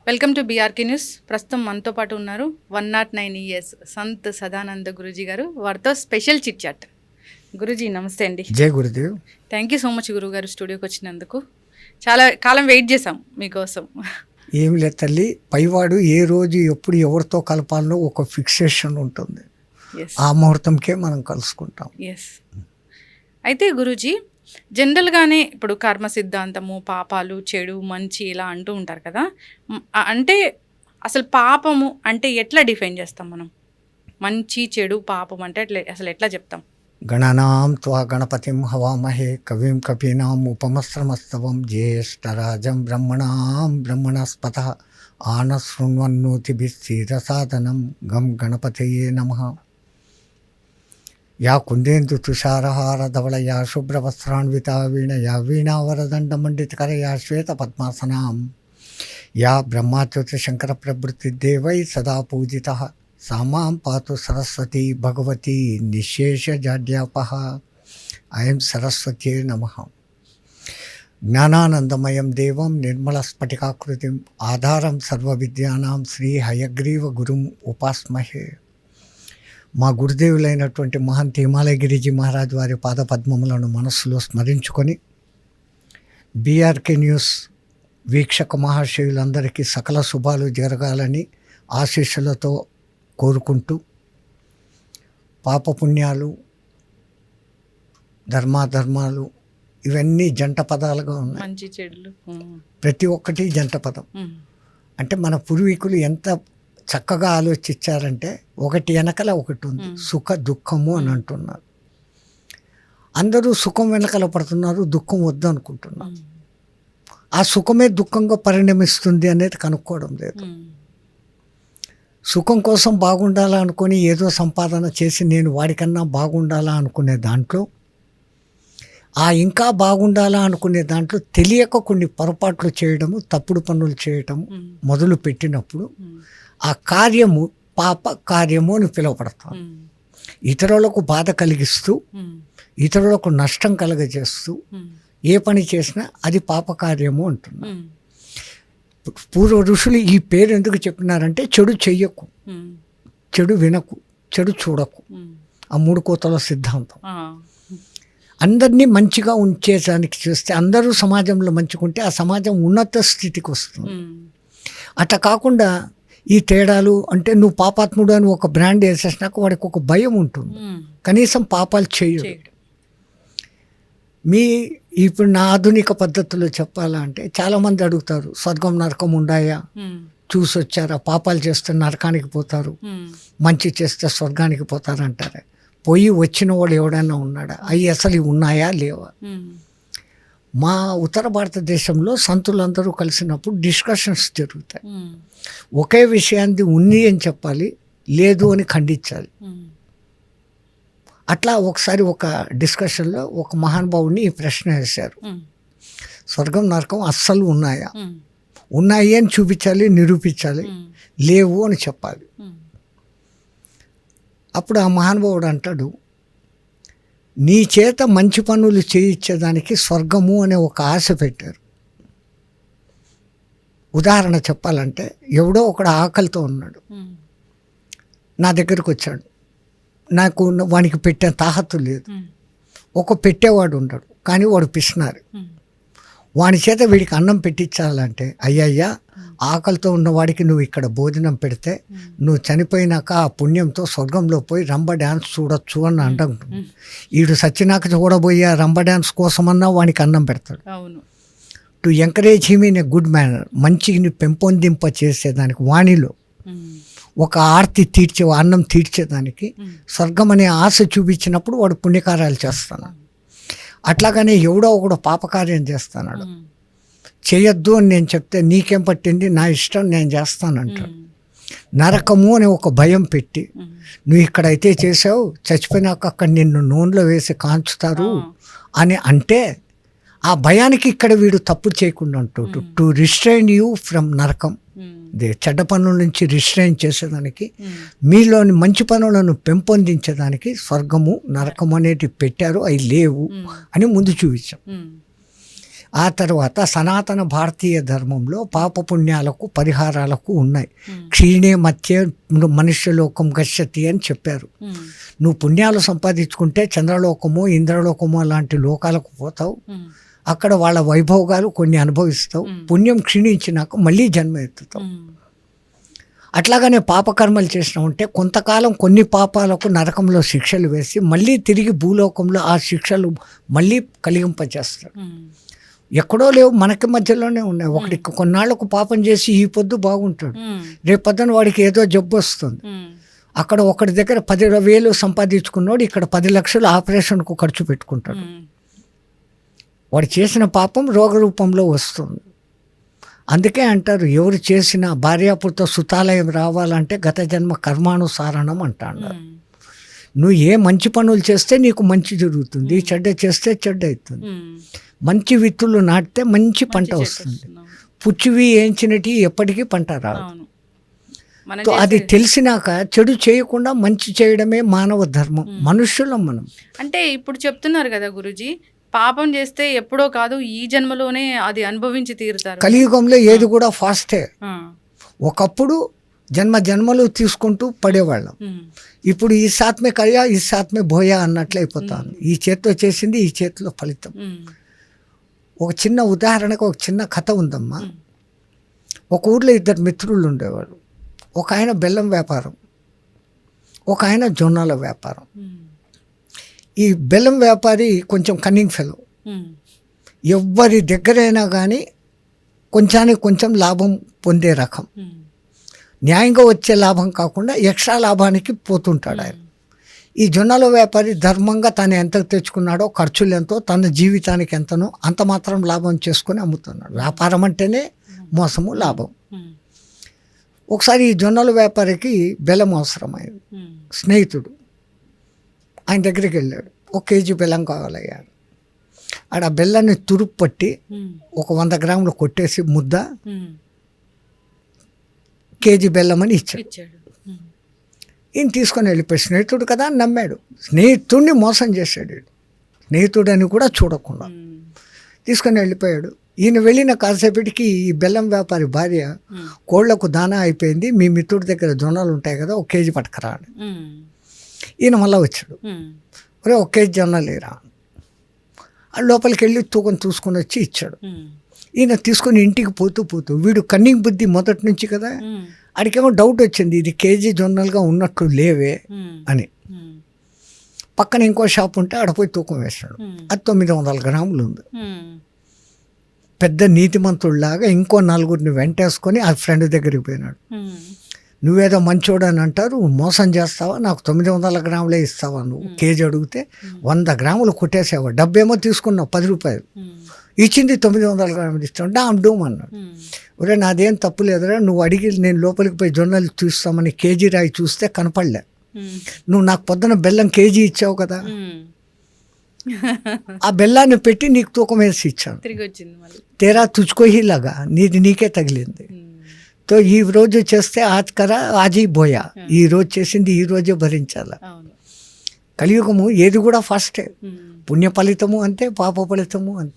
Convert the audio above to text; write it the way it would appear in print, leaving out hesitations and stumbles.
Welcome to BRK news. ప్రస్తుతం మనతో పాటు ఉన్నారు 109 ఇయర్స్ సంత్ సదానంద గురూజీ గారు. వారితో స్పెషల్ చిట్ చాట్. గురూజీ నమస్తే అండి. జై Gurudev. Thank you so much గురువు గారు స్టూడియోకి వచ్చినందుకు. చాలా కాలం వెయిట్ చేసాం మీకోసం. ఏమి లేదు తల్లి, పైవాడు ఏ రోజు ఎప్పుడు ఎవరితో కలపాలనో ఒక ఫిక్సేషన్ ఉంటుంది. ఆ ముహూర్తంకే మనం కలుసుకుంటాం. ఎస్. అయితే గురూజీ జనరల్గానే ఇప్పుడు కర్మ సిద్ధాంతము, పాపాలు, చెడు, మంచి ఇలా అంటూ ఉంటారు కదా. అంటే అసలు పాపము అంటే ఎట్లా డిఫైన్ చేస్తాం మనం? మంచి, చెడు, పాపం అంటే అసలు ఎట్లా చెప్తాం? గణనాం త్వా గణపతిం హవామహే కవిం కపీనాం ఉపమస్త్రమస్తవం జ్యేష్ఠరాజం బ్రహ్మణాం బ్రహ్మణస్పత ఆనశృణ్వన్నోతిభిస్సిరసాదనం గం గణపతయే నమః. యా కుందేందు తుషారహార ధవళ యా శుభ్రవస్త్రాన్వితా వీణ యా వీణావరదండమండితకర యా శ్వేత పద్మాసనాం యా బ్రహ్మాచ్యుత శంకర ప్రభృతి దేవై సదా పూజితః సామాం పాతు సరస్వతి భగవతి నిశేషజాడ్యాపః. అయం సరస్వత్యే నమః. జ్ఞానానందమయం దేవం నిర్మలస్ఫటికాకృతిం ఆధారం సర్వవిద్యానాం శ్రీ హయగ్రీవ గురుం ఉపాస్మహే. మా గురుదేవులైనటువంటి మహంత్ హిమాలయగిరిజీ మహారాజ్ వారి పాదపద్మములను మనస్సులో స్మరించుకొని బీఆర్కే న్యూస్ వీక్షక మహాశయులందరికీ సకల శుభాలు జరగాలని ఆశీస్సులతో కోరుకుంటూ, పాపపుణ్యాలు, ధర్మాధర్మాలు ఇవన్నీ జంట పదాలుగా ఉన్నాయి. మంచి చెడులు ప్రతి ఒక్కటి జంట పదం. అంటే మన పూర్వీకులు ఎంత చక్కగా ఆలోచించారంటే ఒకటి వెనకల ఒకటి ఉంది. సుఖ దుఃఖము అని అంటున్నారు. అందరూ సుఖం వెనకల పడుతున్నారు, దుఃఖం వద్దు అనుకుంటున్నారు. ఆ సుఖమే దుఃఖంగా పరిణమిస్తుంది అనేది కనుక్కోవడం లేదు. సుఖం కోసం బాగుండాలా అనుకొని ఏదో సంపాదన చేసి నేను వాడికన్నా బాగుండాలా అనుకునే దాంట్లో, ఆ ఇంకా బాగుండాలా అనుకునే దాంట్లో తెలియక కొన్ని పొరపాట్లు చేయడము, తప్పుడు పనులు చేయటము మొదలు పెట్టినప్పుడు ఆ కార్యము పాప కార్యము అని పిలువబడతాం. ఇతరులకు బాధ కలిగిస్తూ, ఇతరులకు నష్టం కలగజేస్తూ ఏ పని చేసినా అది పాప కార్యము అంటున్నాం. పూర్వ ఋషులు ఈ పేరు ఎందుకు చెప్పినారంటే చెడు చెయ్యకు, చెడు వినకు, చెడు చూడకు. ఆ మూడు కోతల సిద్ధాంతం. అందరినీ మంచిగా ఉంచేదానికి చూస్తే, అందరూ సమాజంలో మంచిగుంటే ఆ సమాజం ఉన్నత స్థితికి వస్తుంది. అట్లా కాకుండా ఈ తేడాలు అంటే నువ్వు పాపాత్ముడు అని ఒక బ్రాండ్ వేసేసినాక వాడికి ఒక భయం ఉంటుంది. కనీసం పాపాలు చేయడు. ఇప్పుడు నా ఆధునిక పద్ధతిలో చెప్పాలంటే చాలామంది అడుగుతారు, స్వర్గం నరకం ఉండాయా, చూసొచ్చారా, పాపాలు చేస్తే నరకానికి పోతారు, మంచి చేస్తే స్వర్గానికి పోతారు అంటారా. పోయి వచ్చిన వాడు ఎవడైనా ఉన్నాడా? అవి అసలు ఉన్నాయా లేవా? మా ఉత్తర భారతదేశంలో సంతులందరూ కలిసినప్పుడు డిస్కషన్స్ జరుగుతాయి. ఒకే విషయాన్ని ఉంది అని చెప్పాలి, లేదు అని ఖండించాలి. అట్లా ఒకసారి ఒక డిస్కషన్లో ఒక మహానుభావుని ఈ ప్రశ్న వేశారు, స్వర్గం నరకం అస్సలు ఉన్నాయా? ఉన్నాయి అని చూపించాలి, నిరూపించాలి, లేవు అని చెప్పాలి. అప్పుడు ఆ మహానుభావుడు అంటాడు, నీ చేత మంచి పనులు చేయించేదానికి స్వర్గము అనే ఒక ఆశ పెట్టారు. ఉదాహరణ చెప్పాలంటే, ఎవడో ఒకడు ఆకలితో ఉన్నాడు, నా దగ్గరకు వచ్చాడు, నాకు వానికి పెట్టే తాహత్తు లేదు. ఒక పెట్టేవాడు ఉంటాడు, కానీ వాడు పిసినారు. వాని చేత వీడికి అన్నం పెట్టించాలంటే, అయ్యయ్యా ఆకలితో ఉన్నవాడికి నువ్వు ఇక్కడ భోజనం పెడితే నువ్వు చనిపోయినాక ఆ పుణ్యంతో స్వర్గంలో పోయి రంబ డ్యాన్స్ చూడొచ్చు అని అంటాం. వీడు సచ్చినాక చూడబోయే రంబ డ్యాన్స్ కోసమన్నా వానికి అన్నం పెడతాడు. To encourage him in a good manner, మంచిని పెంపొందింప చేసేదానికి, వాణిలో ఒక ఆర్తి తీర్చే, అన్నం తీర్చేదానికి స్వర్గం అనే ఆశ చూపించినప్పుడు వాడు పుణ్యకార్యాలు చేస్తాడు. అట్లాగనే ఎవడో ఒకడు పాపకార్యం చేస్తున్నాడు, చేయొద్దు అని నేను చెప్తే నీకేం పట్టింది, నా ఇష్టం నేను చేస్తానంటాడు. నరకము అనే ఒక భయం పెట్టి, నువ్వు ఇక్కడైతే చేసావు, చచ్చిపోయినాక అక్కడ నిన్ను నూనెలో వేసి కాంచుతారు అని అంటే, ఆ భయానికి ఇక్కడ వీడు తప్పు చేయకుండా అంటాడు. టు రిస్ట్రైన్ యూ ఫ్రమ్ నరకం, చెడ్డ పనుల నుంచి రిస్ట్రైన్ చేసేదానికి, మీలోని మంచి పనులను పెంపొందించేదానికి స్వర్గము నరకము అనేటివి పెట్టారు, అవి లేవు అని ముందు చూపించాం. ఆ తర్వాత సనాతన భారతీయ ధర్మంలో పాపపుణ్యాలకు పరిహారాలకు ఉన్నాయి. క్షీణే మధ్య మనుష్యలోకం గచ్చతి అని చెప్పారు. నువ్వు పుణ్యాలు సంపాదించుకుంటే చంద్రలోకము ఇంద్రలోకము లాంటి లోకాలకు పోతావు, అక్కడ వాళ్ళ వైభోగాలు కొన్ని అనుభవిస్తావు. పుణ్యం క్షీణించినాక మళ్ళీ జన్మ ఎత్తుతావు. అట్లాగనే పాపకర్మలు చేసినామంటే కొంతకాలం కొన్ని పాపాలకు నరకంలో శిక్షలు వేసి మళ్ళీ తిరిగి భూలోకంలో ఆ శిక్షలు మళ్ళీ కలిగింపచేస్తాడు. ఎక్కడో లేవు, మనకి మధ్యలోనే ఉన్నాయి. ఒకటికి కొన్నాళ్లకు పాపం చేసి ఈ పొద్దు బాగుంటాడు, రేపొద్దున వాడికి ఏదో జబ్బు వస్తుంది. అక్కడ ఒకటి దగ్గర 10,000 సంపాదించుకున్నాడు, ఇక్కడ 10 లక్షలు ఆపరేషన్కు ఖర్చు పెట్టుకుంటాడు. వాడు చేసిన పాపం రోగ రూపంలో వస్తుంది. అందుకే అంటారు, ఎవరు చేసిన భార్యాపుత్ర సుతాలయం రావాలంటే గత జన్మ కర్మానుసారణం అంటాడు. నువ్వు ఏ మంచి పనులు చేస్తే నీకు మంచి జరుగుతుంది, చెడ్డ చేస్తే చెడ్డ అవుతుంది. మంచి విత్తులు నాటితే మంచి పంట వస్తుంది. పుచ్చివి ఏంచినటి ఎప్పటికీ పంట రాదు. అది తెలిసినాక చెడు చేయకుండా మంచి చేయడమే మానవ ధర్మం. మనుష్యులం మనం. అంటే ఇప్పుడు చెప్తున్నారు కదా గురూజీ, పాపం చేస్తే ఎప్పుడో కాదు ఈ జన్మలోనే అది అనుభవించి తీరుతారు. కలియుగంలో ఏది కూడా ఫాస్టే. ఒకప్పుడు జన్మలు తీసుకుంటూ పడేవాళ్ళం. ఇప్పుడు ఈ సాత్మే కయ్యా ఈ సాత్మే భోయా అన్నట్లు అయిపోతాను. ఈ చేతితో చేసింది ఈ చేతిలో ఫలితం. ఒక చిన్న ఉదాహరణకు ఒక చిన్న కథ ఉందమ్మా. ఒక ఊర్లో 2 మిత్రులు ఉండేవాళ్ళు. ఒక ఆయన బెల్లం వ్యాపారం, ఒక ఆయన జొన్నల వ్యాపారం. ఈ బెల్లం వ్యాపారి కొంచెం కన్నింగ్ ఫెలో. ఎవరి దగ్గరైనా కానీ కొంచానికి కొంచెం లాభం పొందే రకం. న్యాయంగా వచ్చే లాభం కాకుండా ఎక్స్ట్రా లాభానికి పోతుంటాడు ఆయన. ఈ జొన్నల వ్యాపారి ధర్మంగా తను ఎంత తెచ్చుకున్నాడో, ఖర్చులు ఎంతో, తన జీవితానికి ఎంతనో అంత మాత్రం లాభం చేసుకొని అమ్ముతున్నాడు. వ్యాపారం అంటేనే మోసము, లాభం. ఒకసారి ఈ జొన్నల వ్యాపారికి బెల్లం అవసరమైంది. స్నేహితుడు ఆయన దగ్గరికి వెళ్ళాడు. 1 కేజీ బెల్లం కావాలయ్యాడు. ఆడ బెల్లాన్ని తురుపు పట్టి ఒక 100 గ్రాములు కొట్టేసి ముద్ద కేజీ బెల్లం అని ఇచ్చాడు. ఈయన తీసుకొని వెళ్ళిపోయి, స్నేహితుడు కదా అని నమ్మాడు. స్నేహితుడిని మోసం చేశాడు. స్నేహితుడని కూడా చూడకుండా తీసుకొని వెళ్ళిపోయాడు. ఈయన వెళ్ళిన కాసేపటికి ఈ బెల్లం వ్యాపారి భార్య, కోళ్లకు దానా అయిపోయింది, మీ మిత్రుడి దగ్గర జొన్నలు ఉంటాయి కదా, 1 కేజీ పట్టుకురా అని. ఈయన మళ్ళీ వచ్చాడు. ఒరే 1 కేజీ జొన్నలు లేరా. లోపలికి వెళ్ళి తూకం చూసుకొని వచ్చి ఇచ్చాడు. ఈయన తీసుకొని ఇంటికి పోతూ వీడు కన్నింగ్ బుద్ధి మొదటి నుంచి కదా, ఆడికేమో డౌట్ వచ్చింది, ఇది కేజీ జొన్నలుగా ఉన్నట్టు లేవే అని. పక్కన ఇంకో షాప్ ఉంటే ఆడ పోయి తూకం వేస్తాడు. అది 900 గ్రాములు ఉంది. పెద్ద నీతిమంతుడిలాగా ఇంకో 4గురిని వెంటేసుకొని ఆ ఫ్రెండ్ దగ్గరికి పోయినాడు. నువ్వేదో మంచోడు అని అంటారు, మోసం చేస్తావా, నాకు 900 గ్రాములే ఇస్తావా, నువ్వు కేజీ అడిగితే 100 గ్రాములు కొట్టేసావా, డబ్బేమో తీసుకున్నావు 10 రూపాయలు, ఇచ్చింది 900 గ్రాములు ఇస్తావు, డామ్ డూమ్ అన్నాడు. ఒరే నాదేం తప్పు లేదురా, నువ్వు అడిగి నేను లోపలికి పోయి జొన్నలు చూస్తామని కేజీ రాయి చూస్తే కనపడలే, నువ్వు నాకు పొద్దున బెల్లం కేజీ ఇచ్చావు కదా, ఆ బెల్లాన్ని పెట్టి నీకు తూకం వేసి ఇచ్చాను, తేరా తుచ్చుకోహి లాగా నీది నీకే తగిలింది. తో ఈ రోజు చేస్తే ఆజ్కర ఆజీ బోయా, ఈ రోజు చేసింది ఈ రోజే భరించాల. కలియుగము ఏది కూడా ఫాస్టే. పుణ్య ఫలితము అంతే, పాప ఫలితము అంతే.